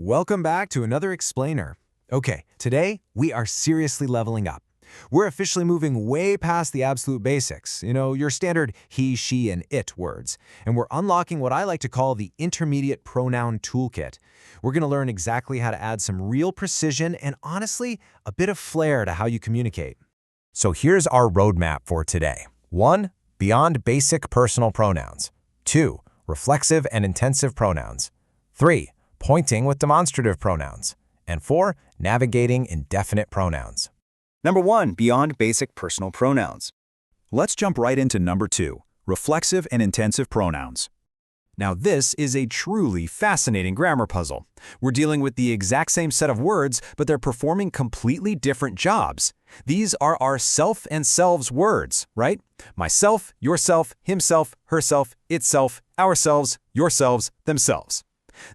Welcome back to another explainer. Okay, today we are seriously leveling up. We're officially moving way past the absolute basics, your standard he, she, and it words, and we're unlocking what I like to call the intermediate pronoun toolkit. We're going to learn exactly how to add some real precision and honestly, a bit of flair to how you communicate. So here's our roadmap for today. 1. Beyond basic personal pronouns. 2. Reflexive and intensive pronouns. 3. Pointing with demonstrative pronouns. And 4. Navigating indefinite pronouns. Number 1. Beyond basic personal pronouns. Let's jump right into number 2. Reflexive and intensive pronouns. Now this is a truly fascinating grammar puzzle. We're dealing with the exact same set of words, but they're performing completely different jobs. These are our self and selves words, right? Myself, yourself, himself, herself, itself, ourselves, yourselves, themselves.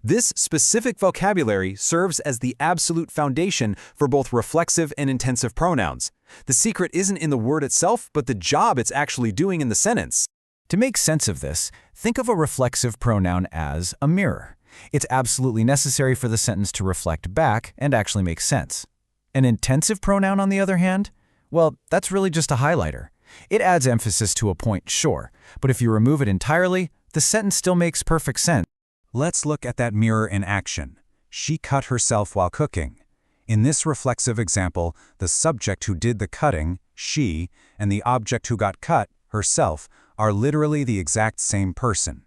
This specific vocabulary serves as the absolute foundation for both reflexive and intensive pronouns. The secret isn't in the word itself, but the job it's actually doing in the sentence. To make sense of this, think of a reflexive pronoun as a mirror. It's absolutely necessary for the sentence to reflect back and actually make sense. An intensive pronoun, on the other hand, well, that's really just a highlighter. It adds emphasis to a point, sure, but if you remove it entirely, the sentence still makes perfect sense. Let's look at that mirror in action. She cut herself while cooking. In this reflexive example, the subject who did the cutting, she, and the object who got cut, herself, are literally the exact same person.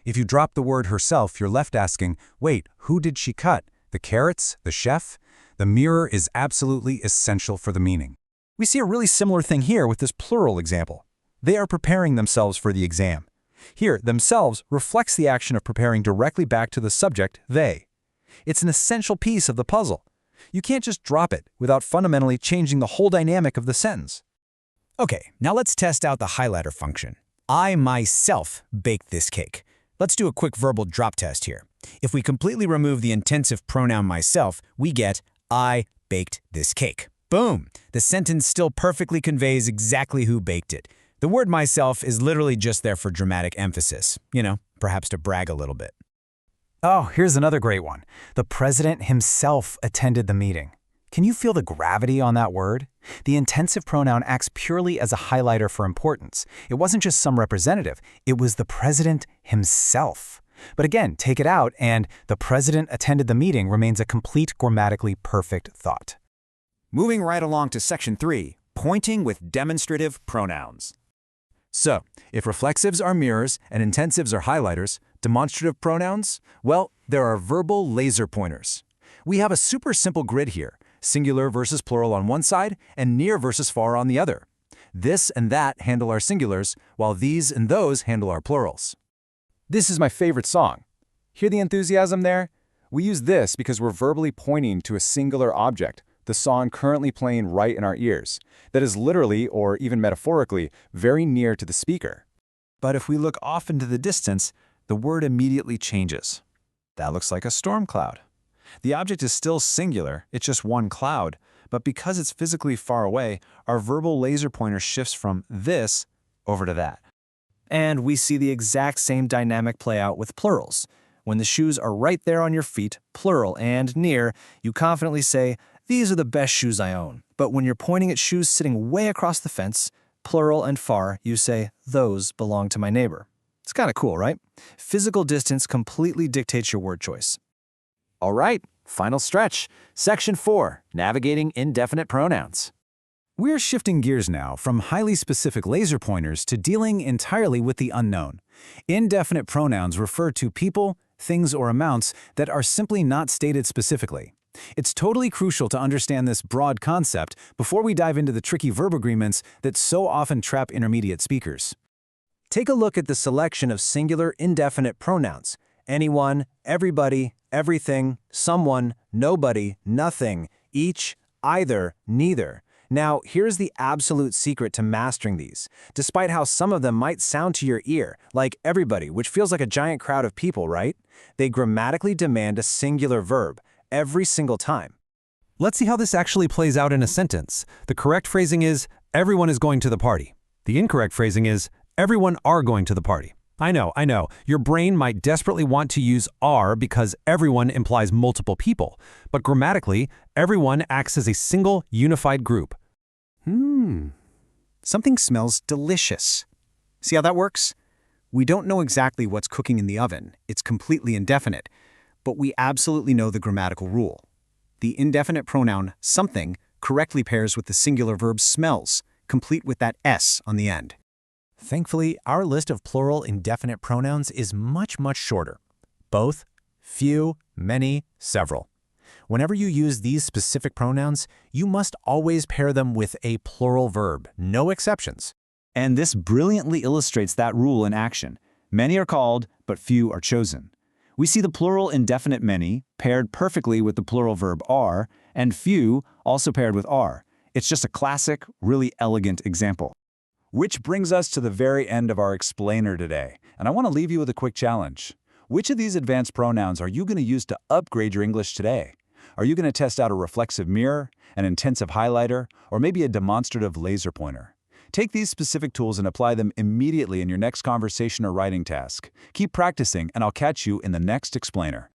If you drop the word herself, you're left asking, wait, who did she cut? The carrots? The chef? The mirror is absolutely essential for the meaning. We see a really similar thing here with this plural example. They are preparing themselves for the exam. Here, themselves reflects the action of preparing directly back to the subject, they. It's an essential piece of the puzzle. You can't just drop it without fundamentally changing the whole dynamic of the sentence. Okay, now let's test out the highlighter function. I myself baked this cake. Let's do a quick verbal drop test here. If we completely remove the intensive pronoun myself, we get I baked this cake. Boom! The sentence still perfectly conveys exactly who baked it. The word myself is literally just there for dramatic emphasis, perhaps to brag a little bit. Oh, here's another great one. The president himself attended the meeting. Can you feel the gravity on that word? The intensive pronoun acts purely as a highlighter for importance. It wasn't just some representative, it was the president himself. But again, take it out and the president attended the meeting remains a complete grammatically perfect thought. Moving right along to section 3, pointing with demonstrative pronouns. So, if reflexives are mirrors and intensives are highlighters, demonstrative pronouns, well, there are verbal laser pointers. We have a super simple grid here, singular versus plural on one side and near versus far on the other. This and that handle our singulars, while these and those handle our plurals. This is my favorite song. Hear the enthusiasm there? We use this because we're verbally pointing to a singular object, the song currently playing right in our ears, that is literally, or even metaphorically, very near to the speaker. But if we look off into the distance, the word immediately changes. That looks like a storm cloud. The object is still singular, it's just one cloud, but because it's physically far away, our verbal laser pointer shifts from this over to that. And we see the exact same dynamic play out with plurals. When the shoes are right there on your feet, plural and near, you confidently say, these are the best shoes I own. But when you're pointing at shoes sitting way across the fence, plural and far, you say, those belong to my neighbor. It's kind of cool, right? Physical distance completely dictates your word choice. All right, final stretch. Section 4, navigating indefinite pronouns. We're shifting gears now from highly specific laser pointers to dealing entirely with the unknown. Indefinite pronouns refer to people, things, or amounts that are simply not stated specifically. It's totally crucial to understand this broad concept before we dive into the tricky verb agreements that so often trap intermediate speakers. Take a look at the selection of singular indefinite pronouns. Anyone, everybody, everything, someone, nobody, nothing, each, either, neither. Now, here's the absolute secret to mastering these. Despite how some of them might sound to your ear, like everybody, which feels like a giant crowd of people, right? They grammatically demand a singular verb every single time. Let's see how this actually plays out in a sentence. The correct phrasing is, everyone is going to the party. The incorrect phrasing is, everyone are going to the party. I know. Your brain might desperately want to use are because everyone implies multiple people, but grammatically, everyone acts as a single, unified group. Something smells delicious. See how that works? We don't know exactly what's cooking in the oven. It's completely indefinite. But we absolutely know the grammatical rule. The indefinite pronoun something correctly pairs with the singular verb smells, complete with that s on the end. Thankfully, our list of plural indefinite pronouns is much, much shorter. Both, few, many, several. Whenever you use these specific pronouns, you must always pair them with a plural verb, no exceptions. And this brilliantly illustrates that rule in action. Many are called, but few are chosen. We see the plural indefinite many paired perfectly with the plural verb are, and few also paired with are. It's just a classic, really elegant example. Which brings us to the very end of our explainer today, and I want to leave you with a quick challenge. Which of these advanced pronouns are you going to use to upgrade your English today? Are you going to test out a reflexive mirror, an intensive highlighter, or maybe a demonstrative laser pointer? Take these specific tools and apply them immediately in your next conversation or writing task. Keep practicing, and I'll catch you in the next explainer.